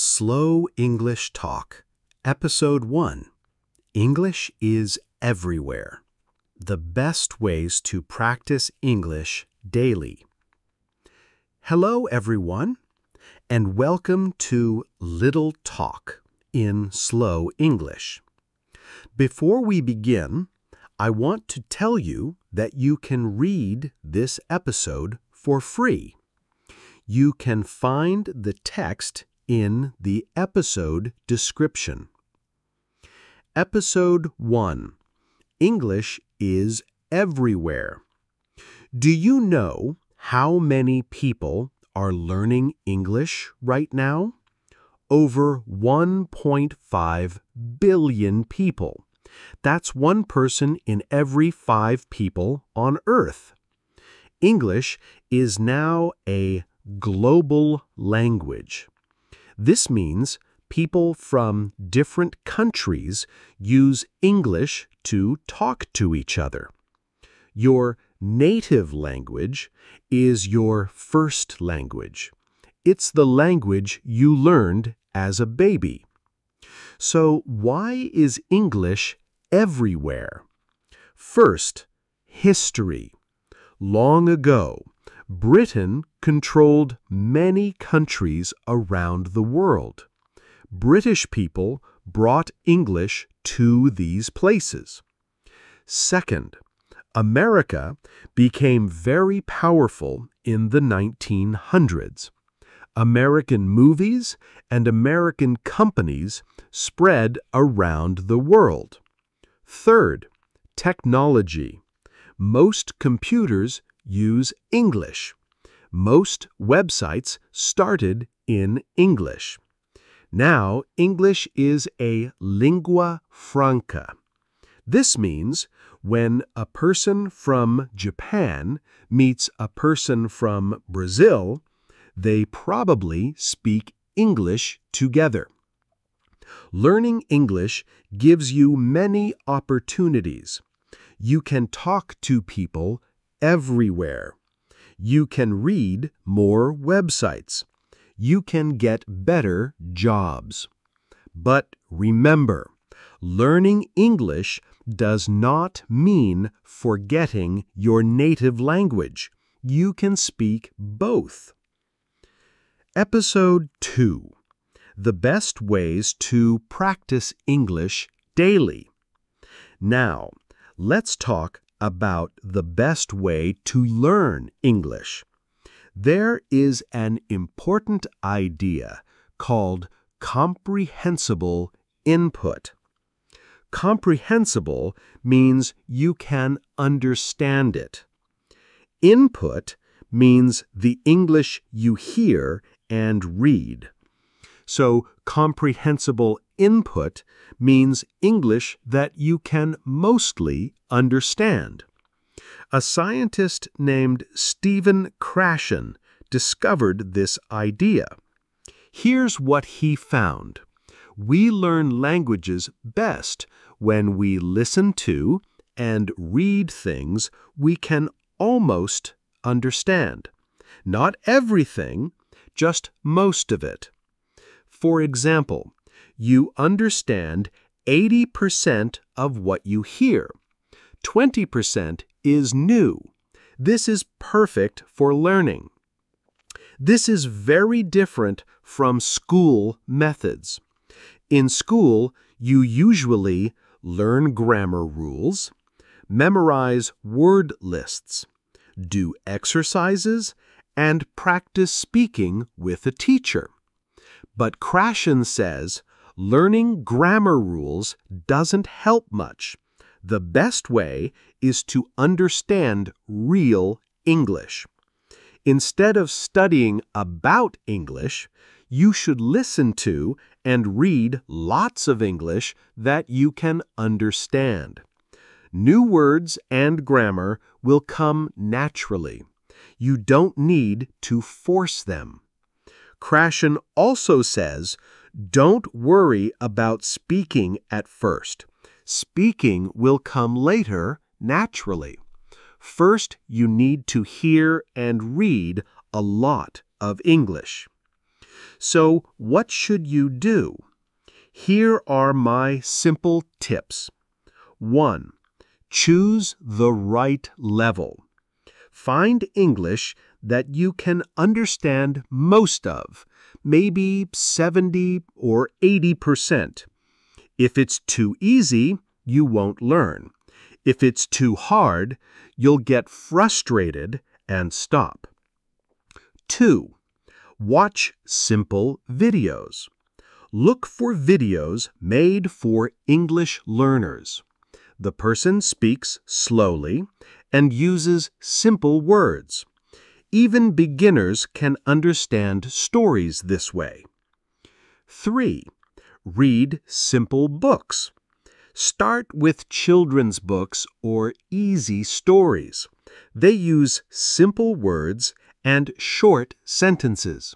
Slow English Talk, Episode 1. English is everywhere. The best ways to practice English daily. Hello, everyone, and welcome to Little Talk in Slow English. Before we begin, I want to tell you that you can read this episode for free. You can find the text in the episode description. Episode 1. English is everywhere. Do you know how many people are learning English right now? Over 1.5 billion people. That's one person in every 5 people on Earth. English is now a global language. This means people from different countries use English to talk to each other. Your native language is your first language. It's the language you learned as a baby. So why is English everywhere? First, history. Long ago, Britain controlled many countries around the world. British people brought English to these places. Second, America became very powerful in the 1900s. American movies and American companies spread around the world. Third, technology. Most computers use English. Most websites started in English. Now, English is a lingua franca. This means when a person from Japan meets a person from Brazil, they probably speak English together. Learning English gives you many opportunities. You can talk to people everywhere. You can read more websites. You can get better jobs. But remember, learning English does not mean forgetting your native language. You can speak both. Episode 2. The best ways to practice English daily. Now, let's talk about the best way to learn English. There is an important idea called comprehensible input. Comprehensible means you can understand it. Input means the English you hear and read. So, comprehensible input means English that you can mostly understand. A scientist named Stephen Krashen discovered this idea. Here's what he found. We learn languages best when we listen to and read things we can almost understand. Not everything, just most of it. For example, you understand 80% of what you hear. 20% is new. This is perfect for learning. This is very different from school methods. In school, you usually learn grammar rules, memorize word lists, do exercises, and practice speaking with a teacher. But Krashen says learning grammar rules doesn't help much. The best way is to understand real English. Instead of studying about English, you should listen to and read lots of English that you can understand. New words and grammar will come naturally. You don't need to force them. Krashen also says, don't worry about speaking at first. Speaking will come later naturally. First, you need to hear and read a lot of English. So, what should you do? Here are my simple tips. 1. Choose the right level. Find English that you can understand most of, maybe 70 or 80%. If it's too easy, you won't learn. If it's too hard, you'll get frustrated and stop. 2. Watch simple videos. Look for videos made for English learners. The person speaks slowly and uses simple words. Even beginners can understand stories this way. 3. Read simple books. Start with children's books or easy stories. They use simple words and short sentences.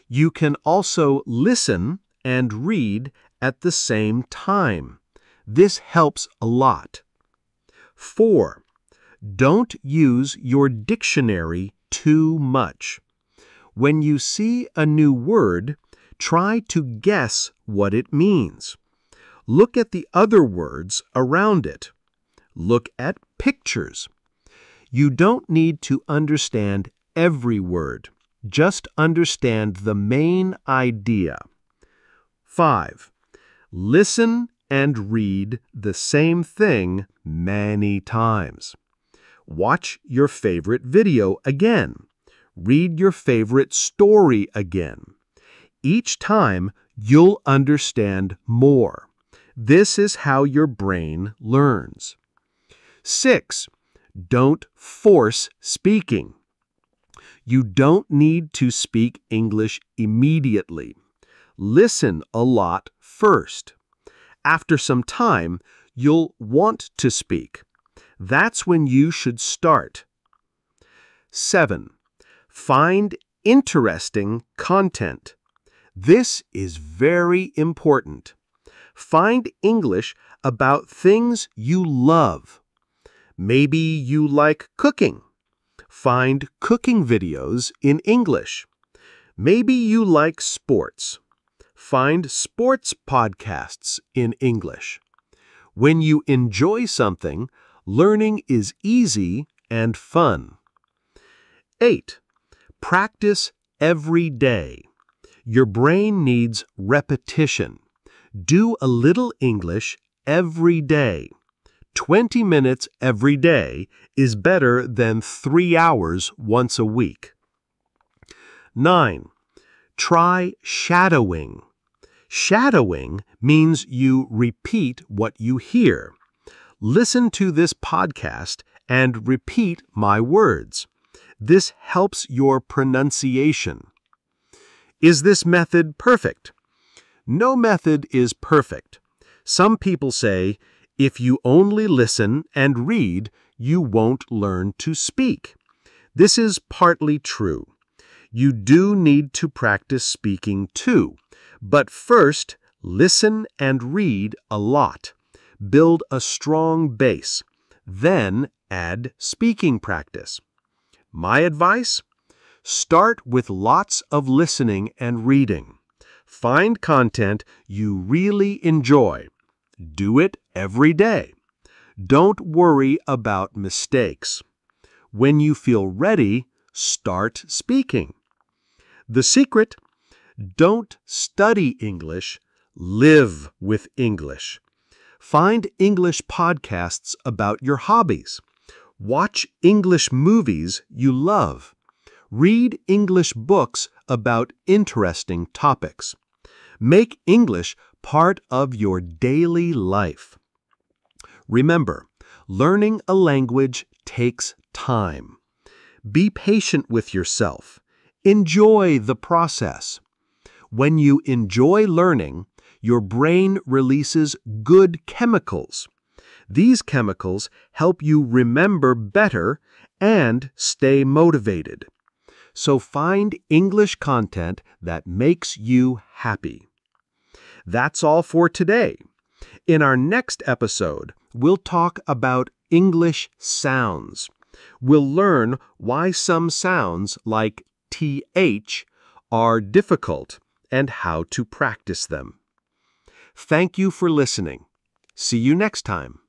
You can also listen and read at the same time. This helps a lot. 4. Don't use your dictionary too much. When you see a new word, try to guess what it means. Look at the other words around it. Look at pictures. You don't need to understand every word. Just understand the main idea. 5. Listen and read the same thing many times. Watch your favorite video again. Read your favorite story again. Each time, you'll understand more. This is how your brain learns. 6. Don't force speaking. You don't need to speak English immediately. Listen a lot first. After some time, you'll want to speak. That's when you should start. 7. Find interesting content. This is very important. Find English about things you love. Maybe you like cooking. Find cooking videos in English. Maybe you like sports. Find sports podcasts in English. When you enjoy something, learning is easy and fun. 8. Practice every day. Your brain needs repetition. Do a little English every day. 20 minutes every day is better than 3 hours once a week. 9. Try shadowing. Shadowing means you repeat what you hear. Listen to this podcast and repeat my words. This helps your pronunciation. Is this method perfect? No method is perfect. Some people say, if you only listen and read, you won't learn to speak. This is partly true. You do need to practice speaking too, but first, listen and read a lot. Build a strong base. Then add speaking practice. My advice? Start with lots of listening and reading. Find content you really enjoy. Do it every day. Don't worry about mistakes. When you feel ready, start speaking. The secret? Don't study English, live with English. Find English podcasts about your hobbies. Watch English movies you love. Read English books about interesting topics. Make English part of your daily life. Remember, learning a language takes time. Be patient with yourself. Enjoy the process. When you enjoy learning, your brain releases good chemicals. These chemicals help you remember better and stay motivated. So find English content that makes you happy. That's all for today. In our next episode, we'll talk about English sounds. We'll learn why some sounds like TH are difficult and how to practice them. Thank you for listening. See you next time.